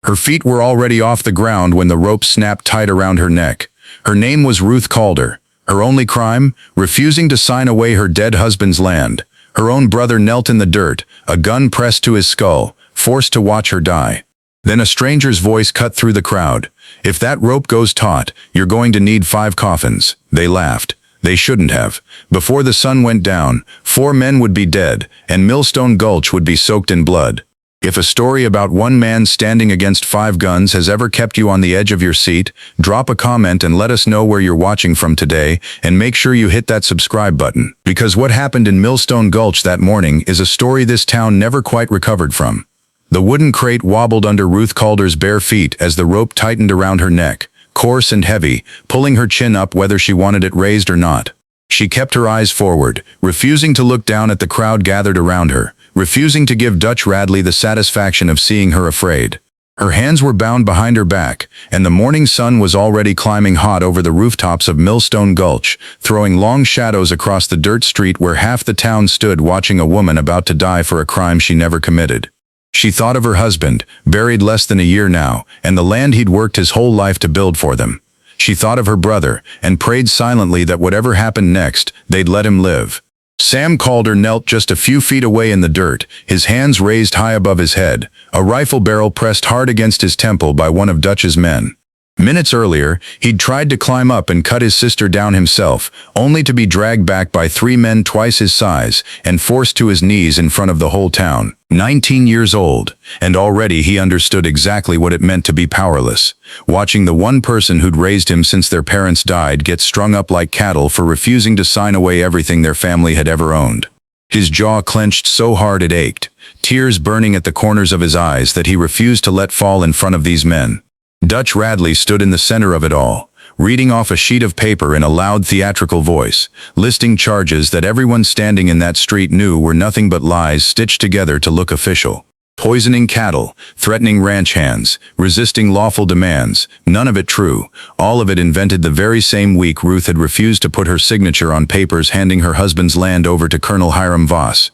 Her feet were already off the ground when the rope snapped tight around her neck. Her name was Ruth Calder. Her only crime? Refusing to sign away her dead husband's land. Her own brother knelt in the dirt, a gun pressed to his skull, forced to watch her die. Then a stranger's voice cut through the crowd. "If that rope goes taut, you're going to need 5 coffins." They laughed. They shouldn't have. Before the sun went down, 4 men would be dead, and Millstone Gulch would be soaked in blood. If a story about one man standing against 5 guns has ever kept you on the edge of your seat, drop a comment and let us know where you're watching from today, and make sure you hit that subscribe button. Because what happened in Millstone Gulch that morning is a story this town never quite recovered from. The wooden crate wobbled under Ruth Calder's bare feet as the rope tightened around her neck, coarse and heavy, pulling her chin up whether she wanted it raised or not. She kept her eyes forward, refusing to look down at the crowd gathered around her, refusing to give Dutch Radley the satisfaction of seeing her afraid. Her hands were bound behind her back, and the morning sun was already climbing hot over the rooftops of Millstone Gulch, throwing long shadows across the dirt street where half the town stood watching a woman about to die for a crime she never committed. She thought of her husband, buried less than a year now, and the land he'd worked his whole life to build for them. She thought of her brother, and prayed silently that whatever happened next, they'd let him live. Sam Calder knelt just a few feet away in the dirt, his hands raised high above his head, a rifle barrel pressed hard against his temple by one of Dutch's men. Minutes earlier, he'd tried to climb up and cut his sister down himself, only to be dragged back by 3 men twice his size and forced to his knees in front of the whole town. 19 years old, and already he understood exactly what it meant to be powerless, watching the one person who'd raised him since their parents died get strung up like cattle for refusing to sign away everything their family had ever owned. His jaw clenched so hard it ached, tears burning at the corners of his eyes that he refused to let fall in front of these men. Dutch Radley stood in the center of it all, reading off a sheet of paper in a loud theatrical voice, listing charges that everyone standing in that street knew were nothing but lies stitched together to look official. Poisoning cattle, threatening ranch hands, resisting lawful demands, none of it true, all of it invented the very same week Ruth had refused to put her signature on papers handing her husband's land over to Colonel Voss.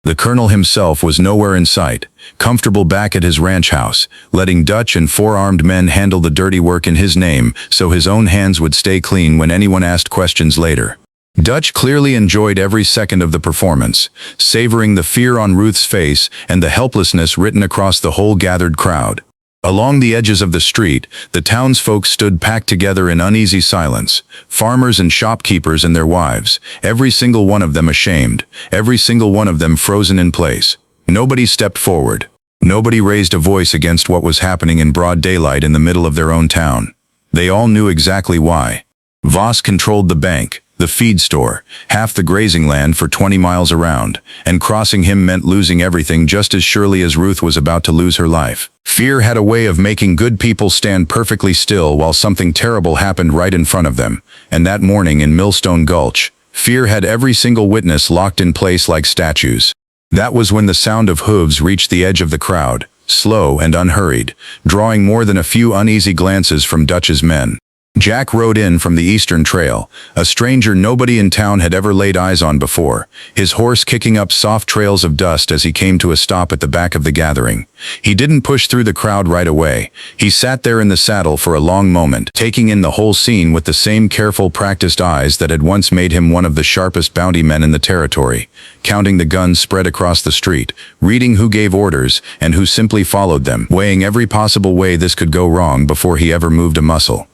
The colonel himself was nowhere in sight, comfortable back at his ranch house, letting Dutch and 4 armed men handle the dirty work in his name so his own hands would stay clean when anyone asked questions later. Dutch clearly enjoyed every second of the performance, savoring the fear on Ruth's face and the helplessness written across the whole gathered crowd. Along the edges of the street, the townsfolk stood packed together in uneasy silence, farmers and shopkeepers and their wives, every single one of them ashamed, every single one of them frozen in place. Nobody stepped forward. Nobody raised a voice against what was happening in broad daylight in the middle of their own town. They all knew exactly why. Voss controlled the bank, the feed store, half the grazing land for 20 miles around, and crossing him meant losing everything just as surely as Ruth was about to lose her life. Fear had a way of making good people stand perfectly still while something terrible happened right in front of them, and that morning in Millstone Gulch, fear had every single witness locked in place like statues. That was when the sound of hooves reached the edge of the crowd, slow and unhurried, drawing more than a few uneasy glances from Dutch's men. Jack rode in from the Eastern Trail, a stranger nobody in town had ever laid eyes on before, his horse kicking up soft trails of dust as he came to a stop at the back of the gathering. He didn't push through the crowd right away. He sat there in the saddle for a long moment, taking in the whole scene with the same careful, practiced eyes that had once made him one of the sharpest bounty men in the territory, counting the guns spread across the street, reading who gave orders and who simply followed them, weighing every possible way this could go wrong before he ever moved a muscle.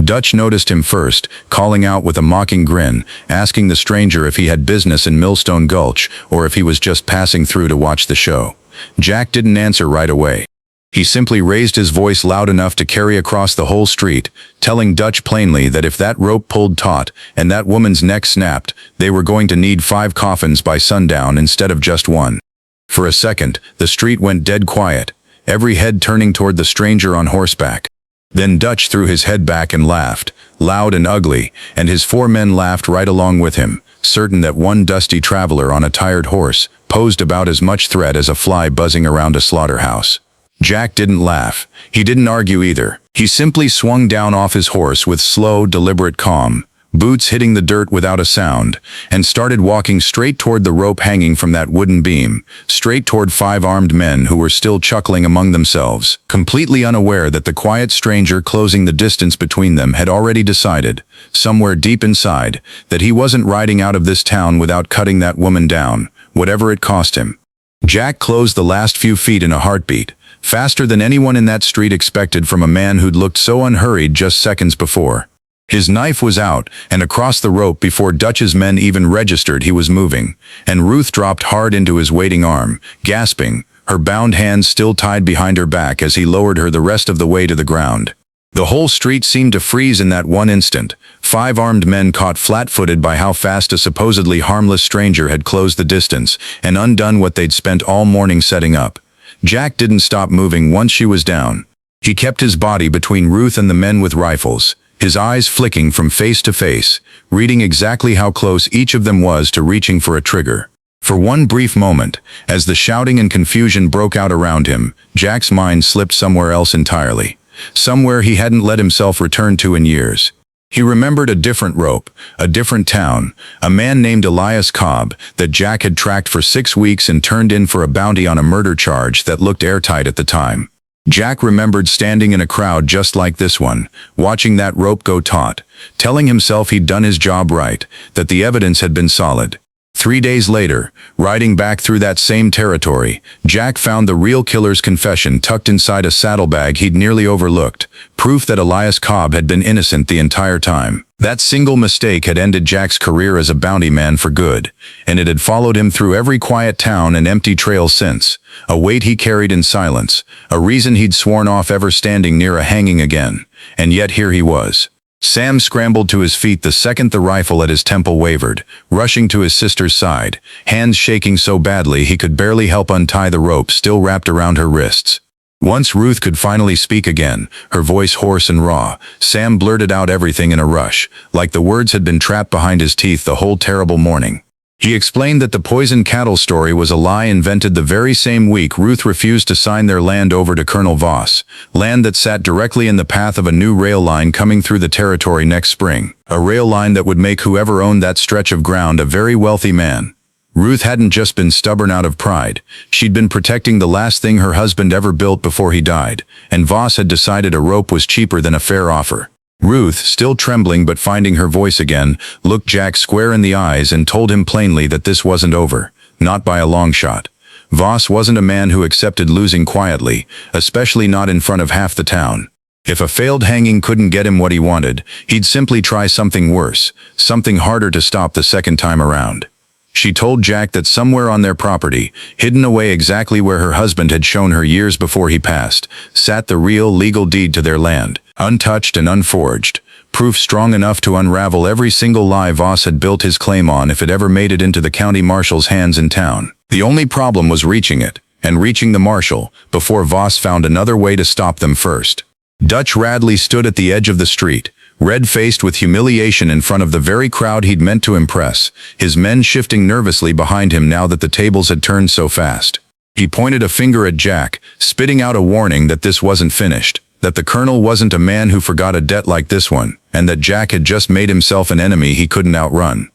Dutch noticed him first, calling out with a mocking grin, asking the stranger if he had business in Millstone Gulch or if he was just passing through to watch the show. Jack didn't answer right away. He simply raised his voice loud enough to carry across the whole street, telling Dutch plainly that if that rope pulled taut and that woman's neck snapped, they were going to need 5 coffins by sundown instead of just 1. For a second, the street went dead quiet, every head turning toward the stranger on horseback. Then Dutch threw his head back and laughed, loud and ugly, and his 4 men laughed right along with him, certain that one dusty traveler on a tired horse posed about as much threat as a fly buzzing around a slaughterhouse. Jack didn't laugh. He didn't argue either. He simply swung down off his horse with slow, deliberate calm, boots hitting the dirt without a sound, and started walking straight toward the rope hanging from that wooden beam, straight toward 5 armed men who were still chuckling among themselves, completely unaware that the quiet stranger closing the distance between them had already decided, somewhere deep inside, that he wasn't riding out of this town without cutting that woman down, whatever it cost him. Jack closed the last few feet in a heartbeat, faster than anyone in that street expected from a man who'd looked so unhurried just seconds before. His knife was out and across the rope before Dutch's men even registered he was moving, and Ruth dropped hard into his waiting arm, gasping, her bound hands still tied behind her back as he lowered her the rest of the way to the ground. The whole street seemed to freeze in that one instant, 5 armed men caught flat-footed by how fast a supposedly harmless stranger had closed the distance and undone what they'd spent all morning setting up. Jack didn't stop moving once she was down. He kept his body between Ruth and the men with rifles, his eyes flicking from face to face, reading exactly how close each of them was to reaching for a trigger. For one brief moment, as the shouting and confusion broke out around him, Jack's mind slipped somewhere else entirely, somewhere he hadn't let himself return to in years. He remembered a different rope, a different town, a man named Elias Cobb that Jack had tracked for 6 weeks and turned in for a bounty on a murder charge that looked airtight at the time. Jack remembered standing in a crowd just like this one, watching that rope go taut, telling himself he'd done his job right, that the evidence had been solid. 3 days later, riding back through that same territory, Jack found the real killer's confession tucked inside a saddlebag he'd nearly overlooked, proof that Elias Cobb had been innocent the entire time. That single mistake had ended Jack's career as a bounty man for good, and it had followed him through every quiet town and empty trail since, a weight he carried in silence, a reason he'd sworn off ever standing near a hanging again, and yet here he was. Sam scrambled to his feet the second the rifle at his temple wavered, rushing to his sister's side, hands shaking so badly he could barely help untie the rope still wrapped around her wrists. Once Ruth could finally speak again, her voice hoarse and raw, Sam blurted out everything in a rush, like the words had been trapped behind his teeth the whole terrible morning. He explained that the poisoned cattle story was a lie invented the very same week Ruth refused to sign their land over to Colonel Voss, land that sat directly in the path of a new rail line coming through the territory next spring, a rail line that would make whoever owned that stretch of ground a very wealthy man. Ruth hadn't just been stubborn out of pride, she'd been protecting the last thing her husband ever built before he died, and Voss had decided a rope was cheaper than a fair offer. Ruth, still trembling but finding her voice again, looked Jack square in the eyes and told him plainly that this wasn't over, not by a long shot. Voss wasn't a man who accepted losing quietly, especially not in front of half the town. If a failed hanging couldn't get him what he wanted, he'd simply try something worse, something harder to stop the second time around. She told Jack that somewhere on their property, hidden away exactly where her husband had shown her years before he passed, sat the real legal deed to their land, untouched and unforged, proof strong enough to unravel every single lie Voss had built his claim on if it ever made it into the county marshal's hands in town. The only problem was reaching it, and reaching the marshal, before Voss found another way to stop them first. Dutch Radley stood at the edge of the street, red-faced with humiliation in front of the very crowd he'd meant to impress, his men shifting nervously behind him now that the tables had turned so fast. He pointed a finger at Jack, spitting out a warning that this wasn't finished, that the colonel wasn't a man who forgot a debt like this one, and that Jack had just made himself an enemy he couldn't outrun.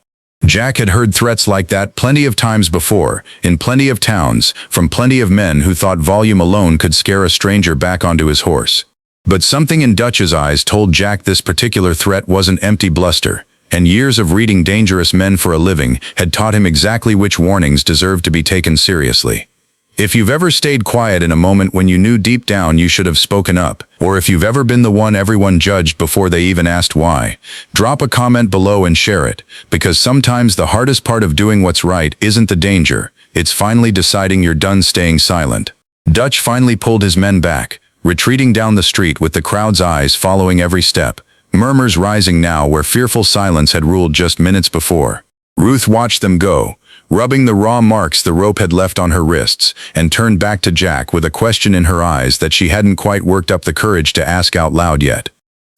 Jack had heard threats like that plenty of times before, in plenty of towns, from plenty of men who thought volume alone could scare a stranger back onto his horse. But something in Dutch's eyes told Jack this particular threat wasn't empty bluster, and years of reading dangerous men for a living had taught him exactly which warnings deserved to be taken seriously. If you've ever stayed quiet in a moment when you knew deep down you should have spoken up, or if you've ever been the one everyone judged before they even asked why, drop a comment below and share it, because sometimes the hardest part of doing what's right isn't the danger, it's finally deciding you're done staying silent. Dutch finally pulled his men back, retreating down the street with the crowd's eyes following every step, murmurs rising now where fearful silence had ruled just minutes before. Ruth watched them go, rubbing the raw marks the rope had left on her wrists, and turned back to Jack with a question in her eyes that she hadn't quite worked up the courage to ask out loud yet.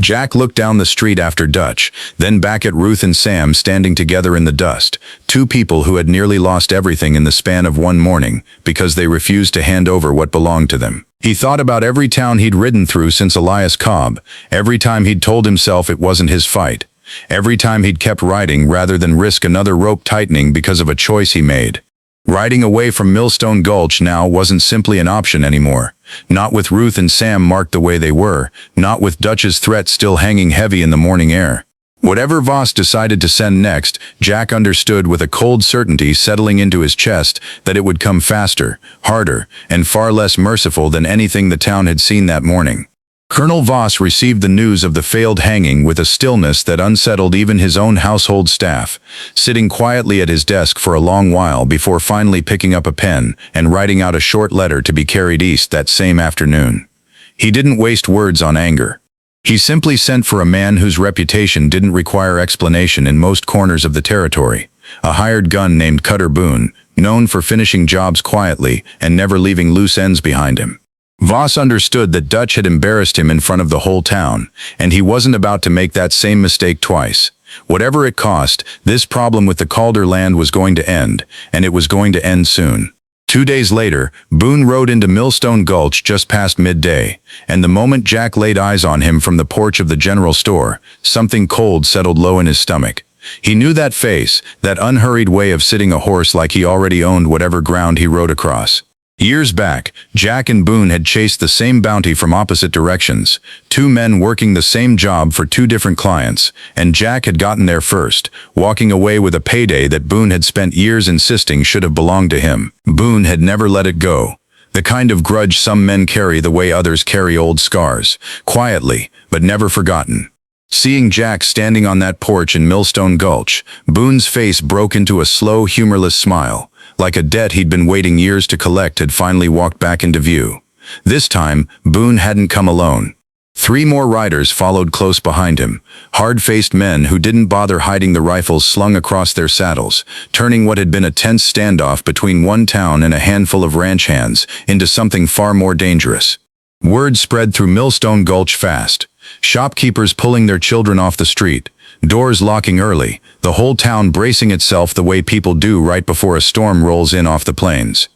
Jack looked down the street after Dutch, then back at Ruth and Sam standing together in the dust, 2 people who had nearly lost everything in the span of one morning because they refused to hand over what belonged to them. He thought about every town he'd ridden through since Elias Cobb, every time he'd told himself it wasn't his fight, Every time he'd kept riding rather than risk another rope tightening because of a choice he made. Riding away from Millstone Gulch now wasn't simply an option anymore. Not with Ruth and Sam marked the way they were, not with Dutch's threat still hanging heavy in the morning air. Whatever Voss decided to send next, Jack understood with a cold certainty settling into his chest that it would come faster, harder, and far less merciful than anything the town had seen that morning. Colonel Voss received the news of the failed hanging with a stillness that unsettled even his own household staff, sitting quietly at his desk for a long while before finally picking up a pen and writing out a short letter to be carried east that same afternoon. He didn't waste words on anger. He simply sent for a man whose reputation didn't require explanation in most corners of the territory, a hired gun named Cutter Boone, known for finishing jobs quietly and never leaving loose ends behind him. Voss understood that Dutch had embarrassed him in front of the whole town, and he wasn't about to make that same mistake twice. Whatever it cost, this problem with the Calder land was going to end, and it was going to end soon. 2 days later, Boone rode into Millstone Gulch just past midday, and the moment Jack laid eyes on him from the porch of the general store, something cold settled low in his stomach. He knew that face, that unhurried way of sitting a horse like he already owned whatever ground he rode across. Years back, Jack and Boone had chased the same bounty from opposite directions, two men working the same job for two different clients, and Jack had gotten there first, walking away with a payday that Boone had spent years insisting should have belonged to him. Boone had never let it go. The kind of grudge some men carry the way others carry old scars, quietly, but never forgotten. Seeing Jack standing on that porch in Millstone Gulch, Boone's face broke into a slow, humorless smile. Like a debt he'd been waiting years to collect had finally walked back into view. This time, Boone hadn't come alone. 3 more riders followed close behind him, hard-faced men who didn't bother hiding the rifles slung across their saddles, turning what had been a tense standoff between one town and a handful of ranch hands into something far more dangerous. Word spread through Millstone Gulch fast. Shopkeepers pulling their children off the street, doors locking early, the whole town bracing itself the way people do right before a storm rolls in off the plains.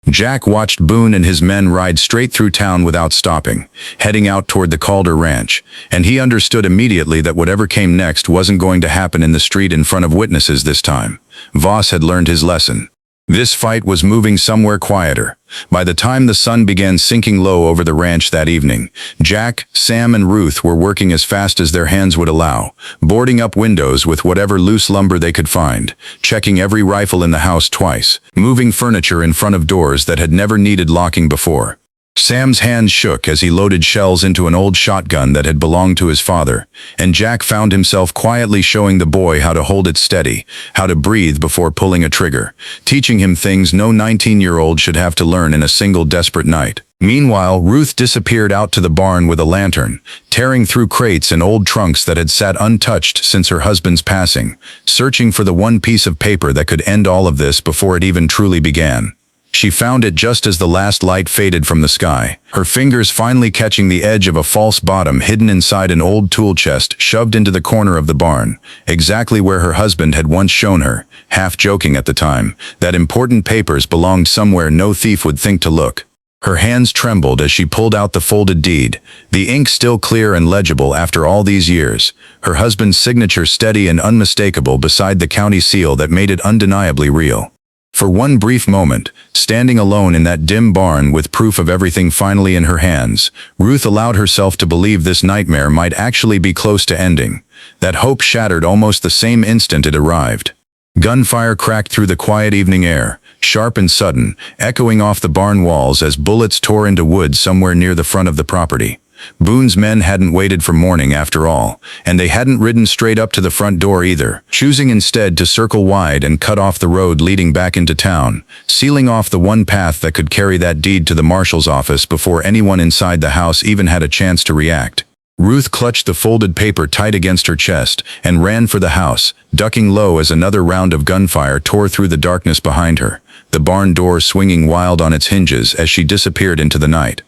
Jack watched Boone and his men ride straight through town without stopping, heading out toward the Calder ranch, and he understood immediately that whatever came next wasn't going to happen in the street in front of witnesses this time. Voss had learned his lesson. This fight was moving somewhere quieter. By the time the sun began sinking low over the ranch that evening, Jack, Sam, and Ruth were working as fast as their hands would allow, boarding up windows with whatever loose lumber they could find, checking every rifle in the house twice, moving furniture in front of doors that had never needed locking before. Sam's hands shook as he loaded shells into an old shotgun that had belonged to his father, and Jack found himself quietly showing the boy how to hold it steady, how to breathe before pulling a trigger, teaching him things no 19-year-old should have to learn in a single desperate night. Meanwhile, Ruth disappeared out to the barn with a lantern, tearing through crates and old trunks that had sat untouched since her husband's passing, searching for the one piece of paper that could end all of this before it even truly began. She found it just as the last light faded from the sky, her fingers finally catching the edge of a false bottom hidden inside an old tool chest shoved into the corner of the barn, exactly where her husband had once shown her, half joking at the time, that important papers belonged somewhere no thief would think to look. Her hands trembled as she pulled out the folded deed, the ink still clear and legible after all these years, her husband's signature steady and unmistakable beside the county seal that made it undeniably real. For one brief moment, standing alone in that dim barn with proof of everything finally in her hands, Ruth allowed herself to believe this nightmare might actually be close to ending. That hope shattered almost the same instant it arrived. Gunfire cracked through the quiet evening air, sharp and sudden, echoing off the barn walls as bullets tore into wood somewhere near the front of the property. Boone's men hadn't waited for morning after all, and they hadn't ridden straight up to the front door either, choosing instead to circle wide and cut off the road leading back into town, sealing off the one path that could carry that deed to the marshal's office before anyone inside the house even had a chance to react. Ruth clutched the folded paper tight against her chest and ran for the house, ducking low as another round of gunfire tore through the darkness behind her, the barn door swinging wild on its hinges as she disappeared into the night.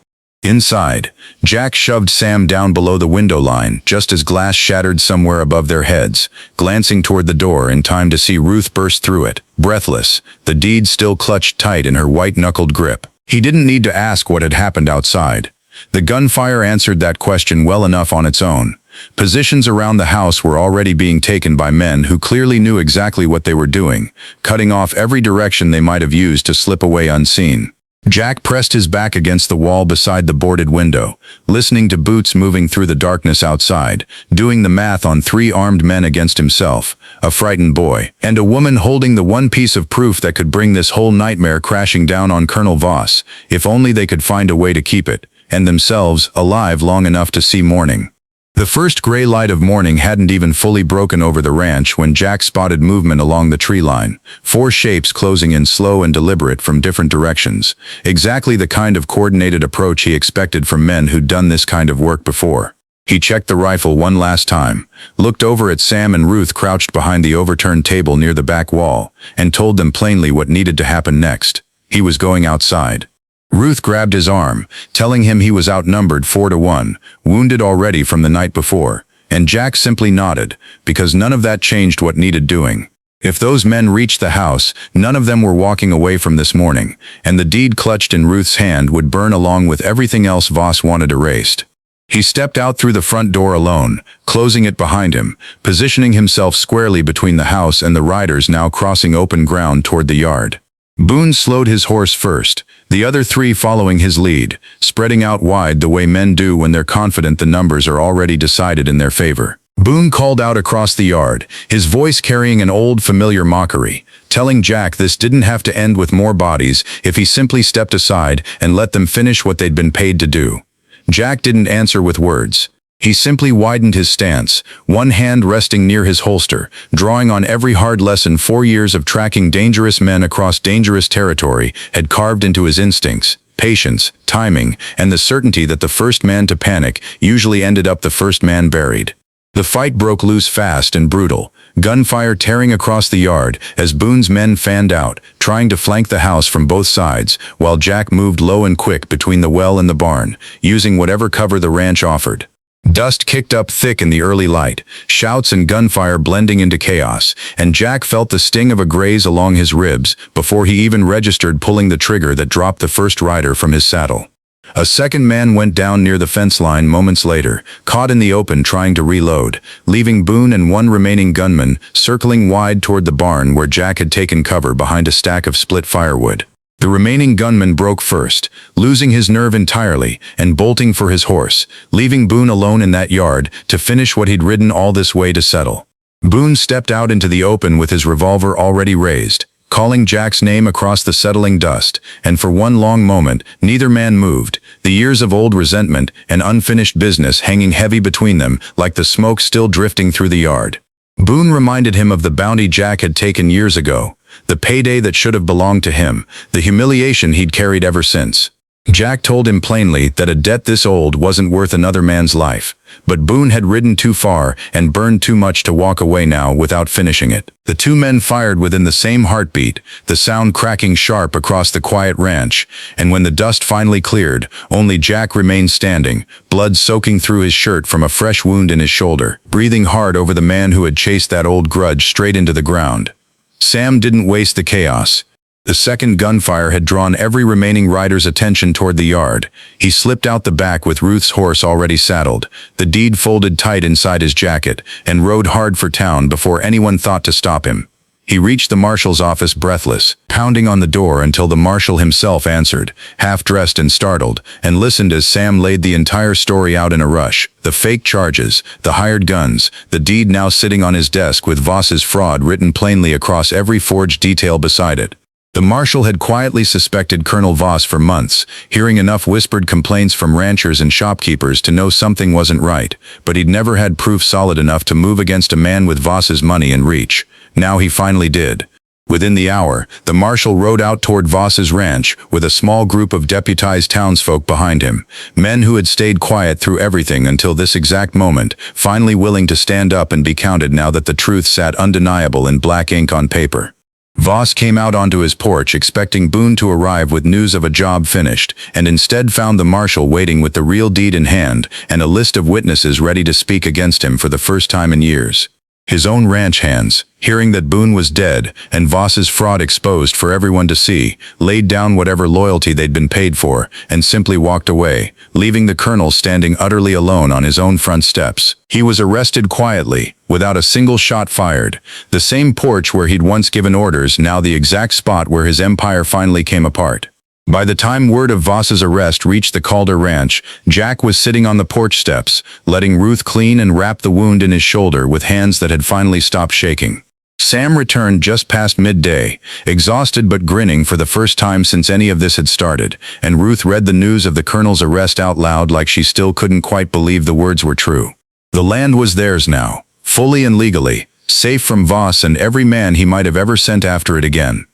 Inside, Jack shoved Sam down below the window line just as glass shattered somewhere above their heads, glancing toward the door in time to see Ruth burst through it, breathless, the deed still clutched tight in her white-knuckled grip. He didn't need to ask what had happened outside. The gunfire answered that question well enough on its own. Positions around the house were already being taken by men who clearly knew exactly what they were doing, cutting off every direction they might have used to slip away unseen. Jack pressed his back against the wall beside the boarded window, listening to boots moving through the darkness outside, doing the math on 3 armed men against himself, a frightened boy, and a woman holding the one piece of proof that could bring this whole nightmare crashing down on Colonel Voss, if only they could find a way to keep it, and themselves, alive long enough to see morning. The first gray light of morning hadn't even fully broken over the ranch when Jack spotted movement along the tree line, 4 shapes closing in slow and deliberate from different directions, exactly the kind of coordinated approach he expected from men who'd done this kind of work before. He checked the rifle one last time, looked over at Sam and Ruth crouched behind the overturned table near the back wall, and told them plainly what needed to happen next. He was going outside. Ruth grabbed his arm, telling him he was outnumbered 4-1, wounded already from the night before, and Jack simply nodded, because none of that changed what needed doing. If those men reached the house, none of them were walking away from this morning, and the deed clutched in Ruth's hand would burn along with everything else Voss wanted erased. He stepped out through the front door alone, closing it behind him, positioning himself squarely between the house and the riders now crossing open ground toward the yard. Boone slowed his horse first, the other 3 following his lead, spreading out wide the way men do when they're confident the numbers are already decided in their favor. Boone called out across the yard, his voice carrying an old familiar mockery, telling Jack this didn't have to end with more bodies if he simply stepped aside and let them finish what they'd been paid to do. Jack didn't answer with words. He simply widened his stance, one hand resting near his holster, drawing on every hard lesson 4 years of tracking dangerous men across dangerous territory had carved into his instincts, patience, timing, and the certainty that the first man to panic usually ended up the first man buried. The fight broke loose fast and brutal, gunfire tearing across the yard as Boone's men fanned out, trying to flank the house from both sides, while Jack moved low and quick between the well and the barn, using whatever cover the ranch offered. Dust kicked up thick in the early light, shouts and gunfire blending into chaos, and Jack felt the sting of a graze along his ribs before he even registered pulling the trigger that dropped the first rider from his saddle. A second man went down near the fence line moments later, caught in the open trying to reload, leaving Boone and 1 remaining gunman circling wide toward the barn where Jack had taken cover behind a stack of split firewood. The remaining gunman broke first, losing his nerve entirely and bolting for his horse, leaving Boone alone in that yard to finish what he'd ridden all this way to settle. Boone stepped out into the open with his revolver already raised, calling Jack's name across the settling dust, and for one long moment, neither man moved, the years of old resentment and unfinished business hanging heavy between them like the smoke still drifting through the yard. Boone reminded him of the bounty Jack had taken years ago, the payday that should have belonged to him, the humiliation he'd carried ever since. Jack told him plainly that a debt this old wasn't worth another man's life, but Boone had ridden too far and burned too much to walk away now without finishing it. The 2 men fired within the same heartbeat, the sound cracking sharp across the quiet ranch, and when the dust finally cleared, only Jack remained standing, blood soaking through his shirt from a fresh wound in his shoulder, breathing hard over the man who had chased that old grudge straight into the ground. Sam didn't waste the chaos. The second gunfire had drawn every remaining rider's attention toward the yard. He slipped out the back with Ruth's horse already saddled, the deed folded tight inside his jacket, and rode hard for town before anyone thought to stop him. He reached the marshal's office breathless, pounding on the door until the marshal himself answered, half-dressed and startled, and listened as Sam laid the entire story out in a rush. The fake charges, the hired guns, the deed now sitting on his desk with Voss's fraud written plainly across every forged detail beside it. The marshal had quietly suspected Colonel Voss for months, hearing enough whispered complaints from ranchers and shopkeepers to know something wasn't right, but he'd never had proof solid enough to move against a man with Voss's money and reach. Now he finally did. Within the hour, the marshal rode out toward Voss's ranch with a small group of deputized townsfolk behind him, men who had stayed quiet through everything until this exact moment, finally willing to stand up and be counted now that the truth sat undeniable in black ink on paper. Voss came out onto his porch expecting Boone to arrive with news of a job finished, and instead found the marshal waiting with the real deed in hand and a list of witnesses ready to speak against him for the first time in years. His own ranch hands, hearing that Boone was dead and Voss's fraud exposed for everyone to see, laid down whatever loyalty they'd been paid for and simply walked away, leaving the colonel standing utterly alone on his own front steps. He was arrested quietly, without a single shot fired. The same porch where he'd once given orders, now the exact spot where his empire finally came apart. By the time word of Voss's arrest reached the Calder ranch, Jack was sitting on the porch steps, letting Ruth clean and wrap the wound in his shoulder with hands that had finally stopped shaking. Sam returned just past midday, exhausted but grinning for the first time since any of this had started, and Ruth read the news of the colonel's arrest out loud like she still couldn't quite believe the words were true. The land was theirs now, fully and legally, safe from Voss and every man he might have ever sent after it again.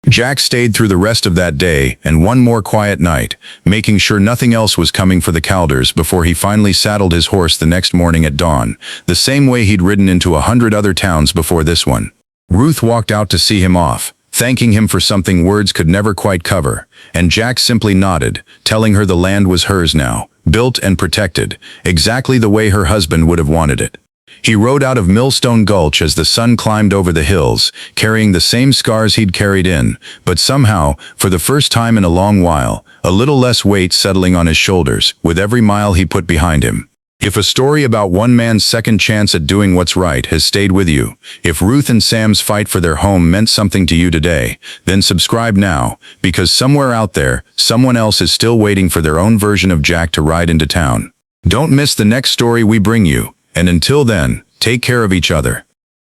Jack stayed through the rest of that day and one more quiet night, making sure nothing else was coming for the Calders before he finally saddled his horse the next morning at dawn, the same way he'd ridden into 100 other towns before this one. Ruth walked out to see him off, thanking him for something words could never quite cover, and Jack simply nodded, telling her the land was hers now, built and protected, exactly the way her husband would have wanted it. He rode out of Millstone Gulch as the sun climbed over the hills, carrying the same scars he'd carried in, but somehow, for the first time in a long while, a little less weight settling on his shoulders with every mile he put behind him. If a story about one man's second chance at doing what's right has stayed with you, if Ruth and Sam's fight for their home meant something to you today, then subscribe now, because somewhere out there, someone else is still waiting for their own version of Jack to ride into town. Don't miss the next story we bring you. And until then, take care of each other.